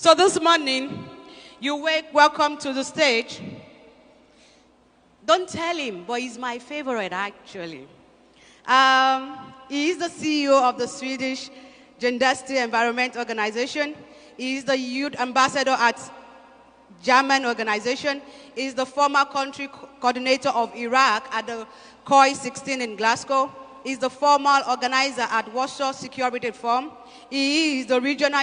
So this morning, welcome to the stage. Don't tell him, but he's my favorite actually. He is the CEO of the Swedish Gender-Steer Environment Organization. He is the youth ambassador at German organization. He is the former country coordinator of Iraq at the COI 16 in Glasgow. He is the former organizer at Warsaw Security Forum. He is the regional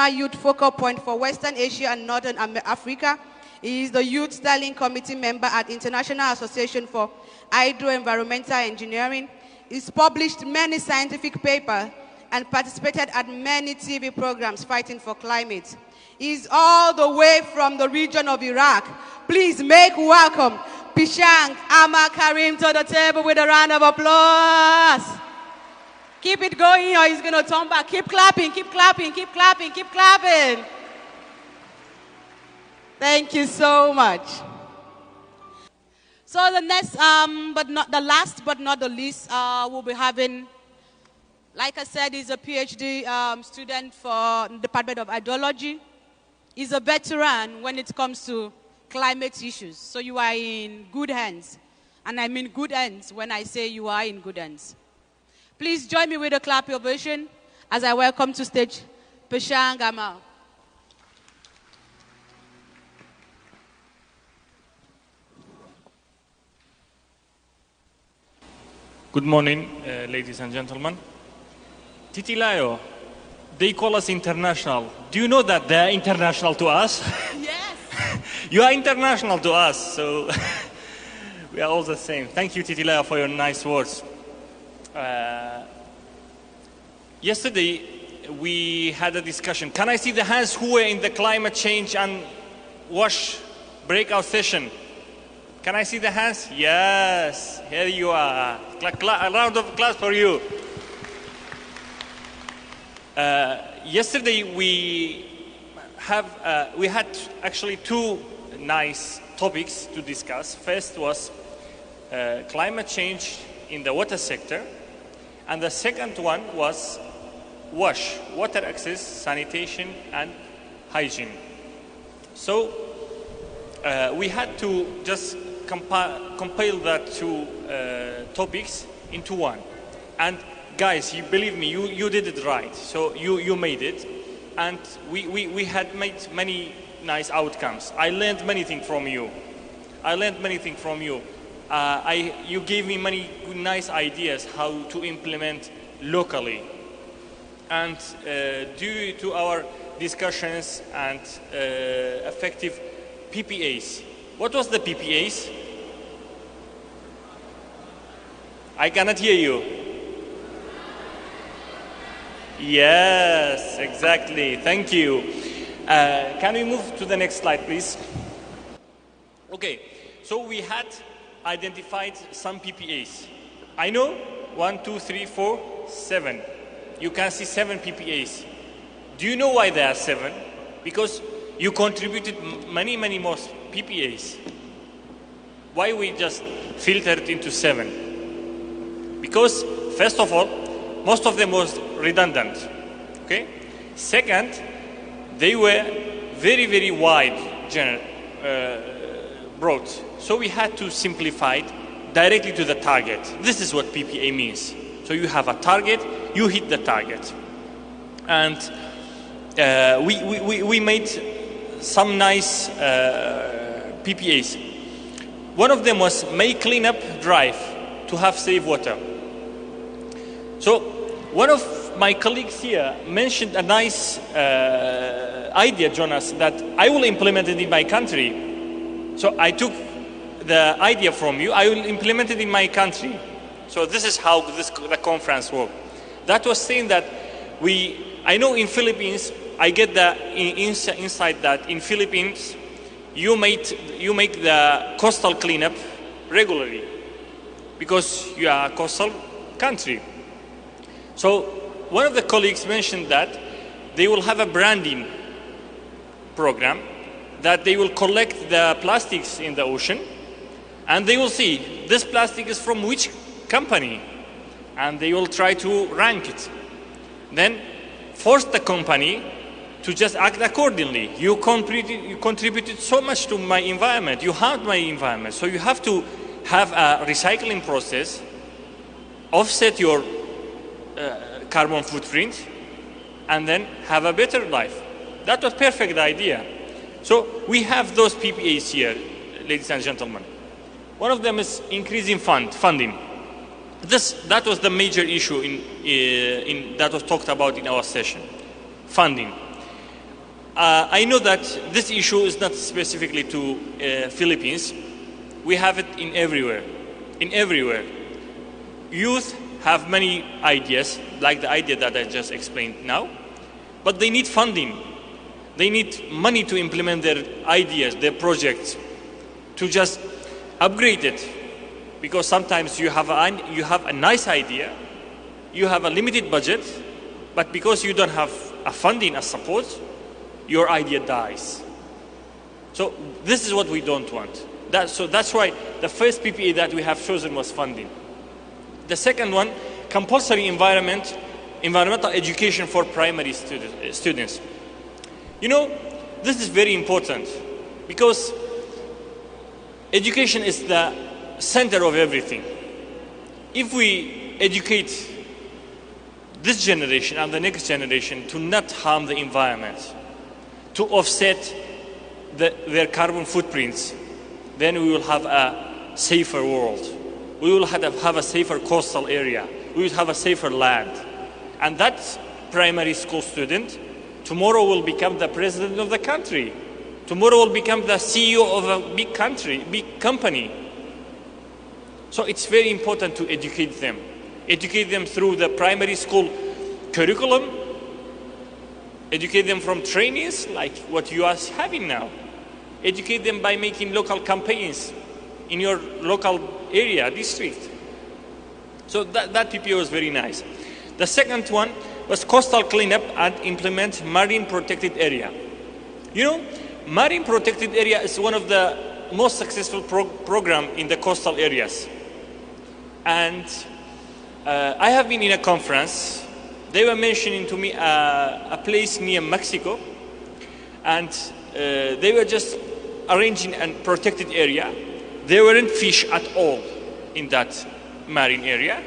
youth focal point for Western Asia and Northern Africa. He is the Youth Styling Committee member at International Association for Hydro-Environmental Engineering. He's published many scientific papers and participated at many TV programs fighting for climate. He's all the way from the region of Iraq. Please make welcome Peshang, Hama, Karim to the table with a round of applause. Keep it going or he's going to turn back. Keep clapping, keep clapping, keep clapping, keep clapping. Thank you so much. So the next, last but not the least, we'll be having, like I said, he's a PhD student for the Department of Hydrology. He's a veteran when it comes to climate issues. So you are in good hands. And I mean good hands when I say you are in good hands. Please join me with a clap ovation as I welcome to stage Peshang Hama. Good morning, ladies and gentlemen. Titilayo, they call us international. Do you know that they're international to us? Yes. You are international to us, so we are all the same. Thank you, Titilayo, for your nice words. Yesterday, we had a discussion. Can I see the hands who were in the climate change and wash breakout session? Can I see the hands? Yes, here you are. A round of applause for you. Yesterday we had actually two nice topics to discuss. First was climate change in the water sector, and the second one was water access, sanitation, and hygiene. So we had to just compile that two topics into one. And guys, you believe me, you did it right. So you made it. And we had made many nice outcomes. I learned many things from you. You gave me many nice ideas how to implement locally. And due to our discussions and effective PPAs. What was the PPAs? I cannot hear you. Yes, exactly. Thank you. Can we move to the next slide, please? Okay, so we had identified some PPAs. I know 1, 2, 3, 4, 7. You can see 7 PPAs. Do you know why there are 7? Because you contributed many more PPAs. Why we just filtered into 7? Because, first of all, most of them was redundant. Okay? Second, they were very wide, broad. So we had to simplify it directly to the target. This is what PPA means. So you have a target, you hit the target. And we made some nice PPAs. One of them was make cleanup drive to have safe water. So one of my colleagues here mentioned a nice idea, Jonas, that I will implement it in my country. So I took the idea from you, I will implement it in my country. So this is how the conference worked. That was saying that I know in Philippines, I get the insight that in Philippines, you make the coastal cleanup regularly because you are a coastal country. So one of the colleagues mentioned that they will have a branding program, that they will collect the plastics in the ocean and they will see this plastic is from which company, and they will try to rank it. Then force the company to just act accordingly. You contributed so much to my environment. You harmed my environment. So you have to have a recycling process, offset your carbon footprint, and then have a better life. That was a perfect idea. So we have those PPAs here, ladies and gentlemen. One of them is increasing funding. That was the major issue that was talked about in our session, funding. I know that this issue is not specifically to Philippines. We have it in everywhere. Youth have many ideas, like the idea that I just explained now, but they need funding. They need money to implement their ideas, their projects, to just upgrade it. Because sometimes you have a nice idea, you have a limited budget, but because you don't have a funding as support, your idea dies. So this is what we don't want. So that's why the first PPA that we have chosen was funding. The second one, compulsory environmental education for primary students. You know, this is very important because education is the center of everything. If we educate this generation and the next generation to not harm the environment, to offset their carbon footprints, then we will have a safer world. We will have a safer coastal area. We will have a safer land. And that primary school student tomorrow will become the president of the country. Tomorrow will become the CEO of a big company. So it's very important to educate them. Educate them through the primary school curriculum. Educate them from trainings like what you are having now. Educate them by making local campaigns in your local area, district. So that PPO was very nice. The second one was coastal cleanup and implement marine protected area. You know, marine protected area is one of the most successful program in the coastal areas. And I have been in a conference. They were mentioning to me a place near Mexico, and they were just arranging a protected area. There weren't fish at all in that marine area.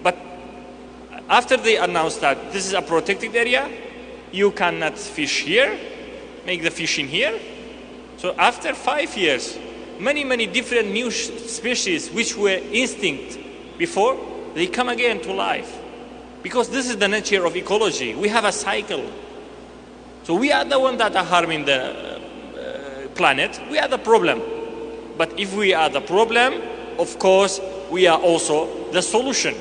But after they announced that this is a protected area, you cannot fish here, make the fish in here. So after 5 years, many different new species which were extinct before, they come again to life. Because this is the nature of ecology. We have a cycle. So we are the ones that are harming the planet. We are the problem. But if we are the problem, of course, we are also the solution.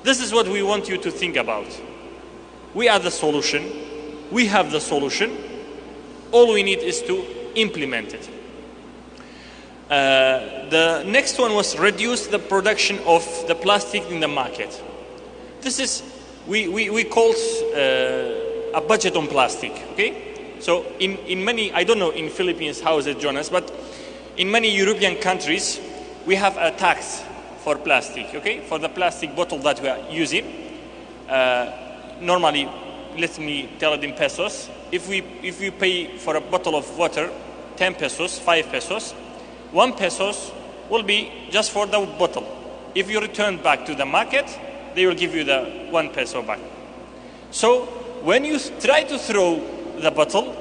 This is what we want you to think about. We are the solution. We have the solution. All we need is to implement it. The next one was reduce the production of the plastic in the market. This is, we call a budget on plastic, okay? So in many, I don't know in Philippines how is it, Jonas, but in many European countries, we have a tax for plastic, okay? For the plastic bottle that we are using. Normally, let me tell it in pesos. If we pay for a bottle of water, 10 pesos, 5 pesos, 1 pesos will be just for the bottle. If you return back to the market, they will give you the 1 peso back. So when you try to throw the bottle,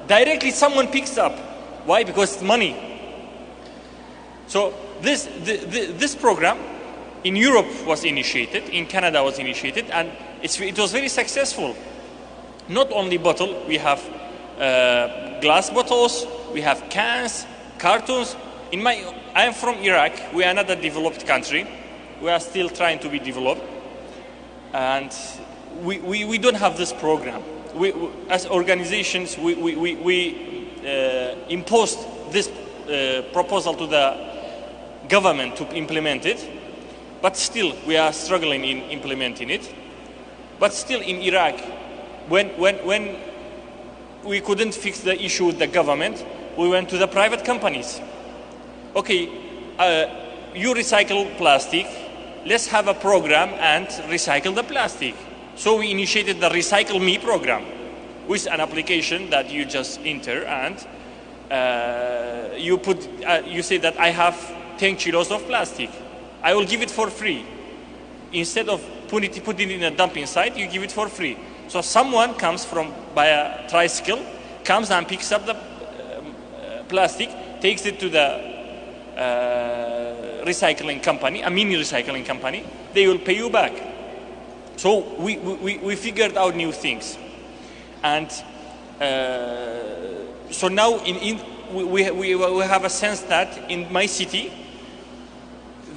directly someone picks up. Why? Because it's money. So this program in Europe was initiated, in Canada was initiated, and it was very successful. Not only bottle, we have glass bottles, we have cans, cartons. I am from Iraq. We are not a developed country. We are still trying to be developed. And we don't have this program. As organizations, we imposed this proposal to the government to implement it. But still, we are struggling in implementing it. But still in Iraq, when we couldn't fix the issue with the government, we went to the private companies. Okay, you recycle plastic, let's have a program and recycle the plastic. So we initiated the Recycle Me program. with an application that you just enter, and you say that I have 10 kilos of plastic. I will give it for free. Instead of putting it in a dumping site, you give it for free. So someone comes by a tricycle, comes and picks up the plastic, takes it to the recycling company, a mini recycling company. They will pay you back. So we figured out new things, and so now we have a sense that in my city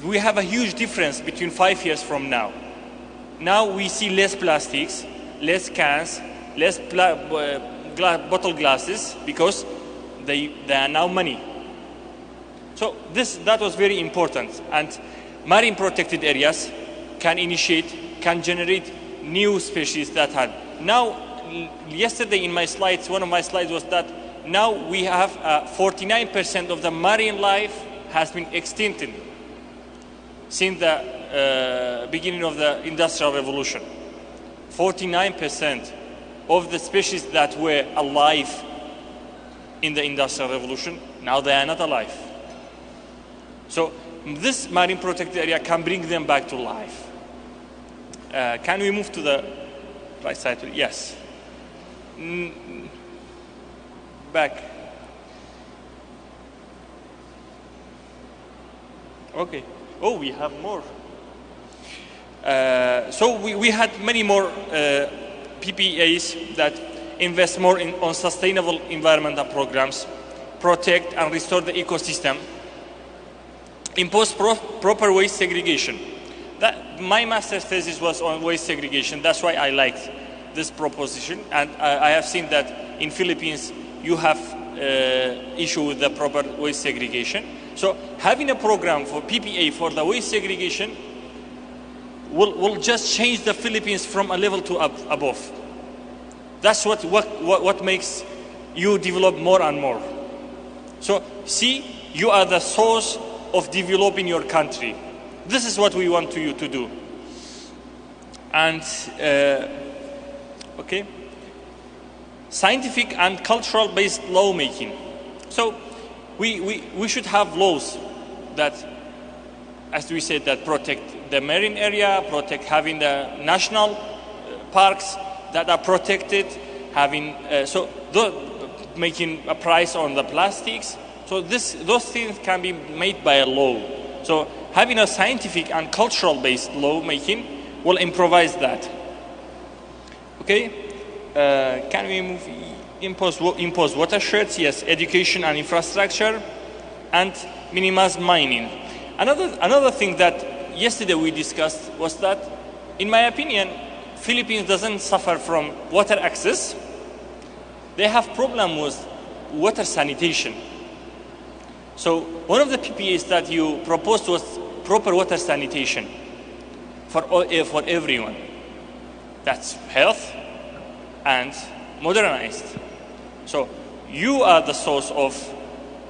we have a huge difference between 5 years from now. Now we see less plastics, less cans, less bottle glasses, because they are now money. So that was very important, and marine protected areas can generate new species that had. Now, yesterday in my slides, one of my slides was that now we have 49% of the marine life has been extincted since the beginning of the Industrial Revolution. 49% of the species that were alive in the Industrial Revolution, now they are not alive. So this marine protected area can bring them back to life. Can we move to the right side? Yes. Back. Okay. Oh, we have more. So we had many more PPAs that invest more on sustainable environmental programs, protect and restore the ecosystem, impose proper waste segregation. My master's thesis was on waste segregation. That's why I liked this proposition. And I have seen that in Philippines, you have issue with the proper waste segregation. So having a program for PPA for the waste segregation will just change the Philippines from a level to above. That's what makes you develop more and more. So see, you are the source of developing your country. This is what we want you to do. And okay, scientific and cultural based lawmaking. So we should have laws that, as we said, that protect the marine area, protect having the national parks that are protected, having making a price on the plastics. So those things can be made by a law. So having a scientific and cultural based lawmaking will improvise that. Okay, can we move? Impose watersheds? Yes, education and infrastructure, and minimize mining. Another thing that yesterday we discussed was that, in my opinion, Philippines doesn't suffer from water access. They have problem with water sanitation. So one of the PPAs that you proposed was proper water sanitation for everyone. That's health and modernized. So you are the source of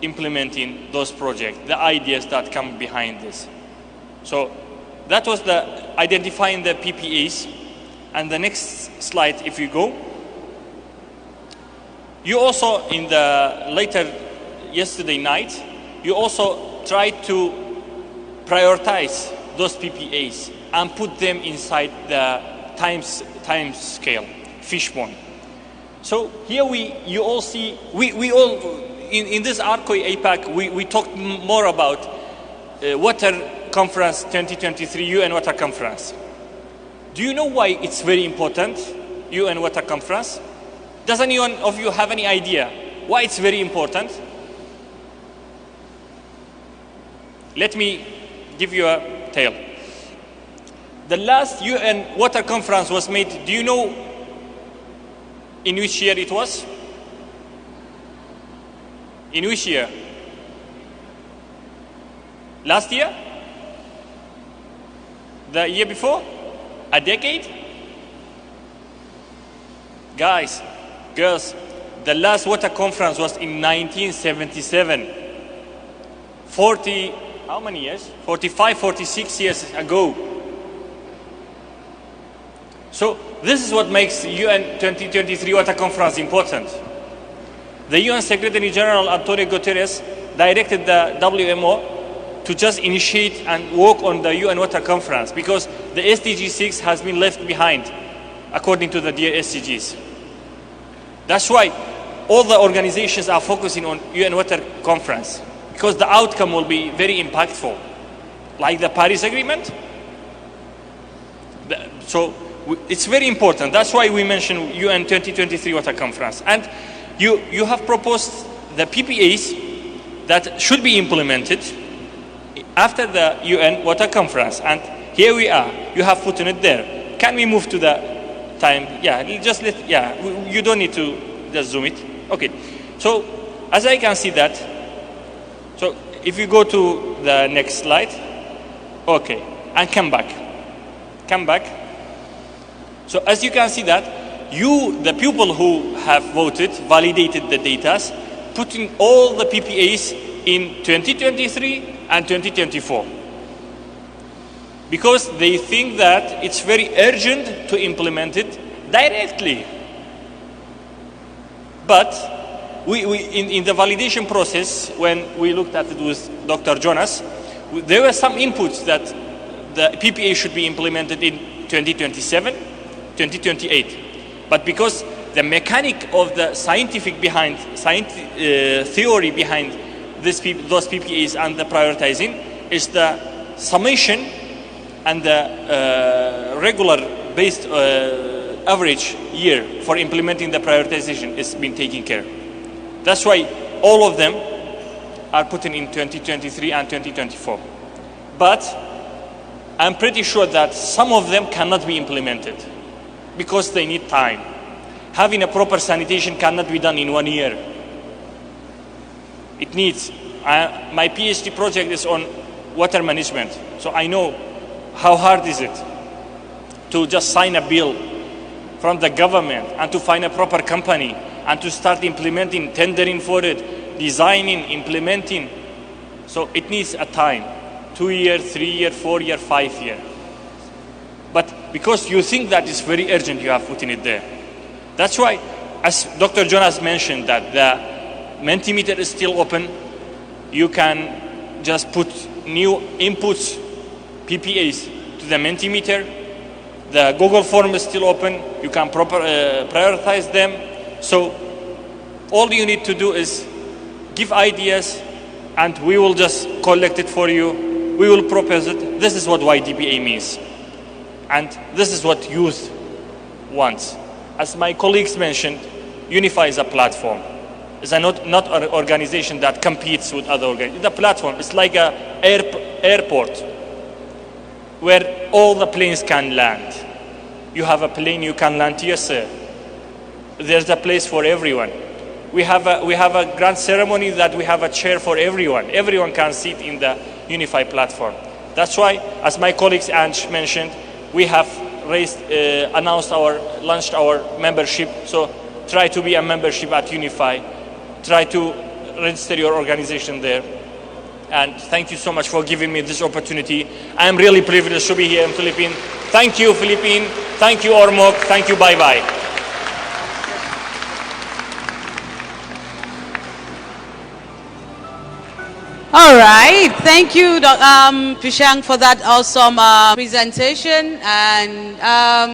implementing those projects, the ideas that come behind this. So that was the identifying the PPAs. And the next slide, if you go, you also in the yesterday night, you also tried to prioritize those PPAs and put them inside the time scale, fishbone. So here you all see, we all, in this ARCOI APAC, we talked more about Water Conference 2023, UN Water Conference. Do you know why it's very important, UN Water Conference? Does anyone of you have any idea why it's very important? Let me give you a tale. The last UN Water Conference was made, do you know in which year it was? In which year? Last year? The year before? A decade? Guys, girls, the last water conference was in 1977. 40, how many years? 45, 46 years ago. So this is what makes UN 2023 Water Conference important. The UN Secretary General Antonio Guterres directed the WMO to just initiate and work on the UN Water Conference because the SDG 6 has been left behind according to the dear SDGs. That's why all the organizations are focusing on UN Water Conference because the outcome will be very impactful, like the Paris Agreement. So it's very important. That's why we mention UN 2023 Water Conference. And you have proposed the PPAs that should be implemented after the UN Water Conference. And here we are. You have put in it there. Can we move to the time? Yeah, you don't need to just zoom it. Okay. So as I can see that, so if you go to the next slide, okay, and come back. So as you can see that, the people who have voted, validated the data, putting all the PPAs in 2023 and 2024. Because they think that it's very urgent to implement it directly. But in the validation process, when we looked at it with Dr. Jonas, there were some inputs that the PPA should be implemented in 2027, 2028. But because the mechanic of the scientific theory behind those PPAs and the prioritizing is the summation and the regular based average year for implementing the prioritization is being taken care. That's why all of them are put in 2023 and 2024. But I'm pretty sure that some of them cannot be implemented because they need time. Having a proper sanitation cannot be done in 1 year. It needs, my PhD project is on water management, so I know how hard is it to just sign a bill from the government and to find a proper company and to start implementing, tendering for it, designing, implementing. So it needs a time, 2 year, 3 year, 4 year, 5 year. But because you think that is very urgent, you have put in it there. That's why, as Dr. Jonas mentioned, that the Mentimeter is still open. You can just put new inputs, PPAs, to the Mentimeter. The Google form is still open. You can prioritize them. So all you need to do is give ideas, and we will just collect it for you. We will propose it. This is what YDPA means. And this is what youth wants. As my colleagues mentioned, Unify is a platform. It's not an organization that competes with other organizations. It's a platform. It's like an airport where all the planes can land. You have a plane, you can land. Yes, sir. There's a place for everyone. We have a grand ceremony that we have a chair for everyone. Everyone can sit in the Unify platform. That's why, as my colleagues Ange mentioned, we have launched our membership. So try to be a membership at Unify. Try to register your organization there. And thank you so much for giving me this opportunity. I am really privileged to be here in Philippines. Thank you, Philippines. Thank you, Ormoc. Thank you, bye-bye. All right. Thank you, Peshang, for that awesome presentation. And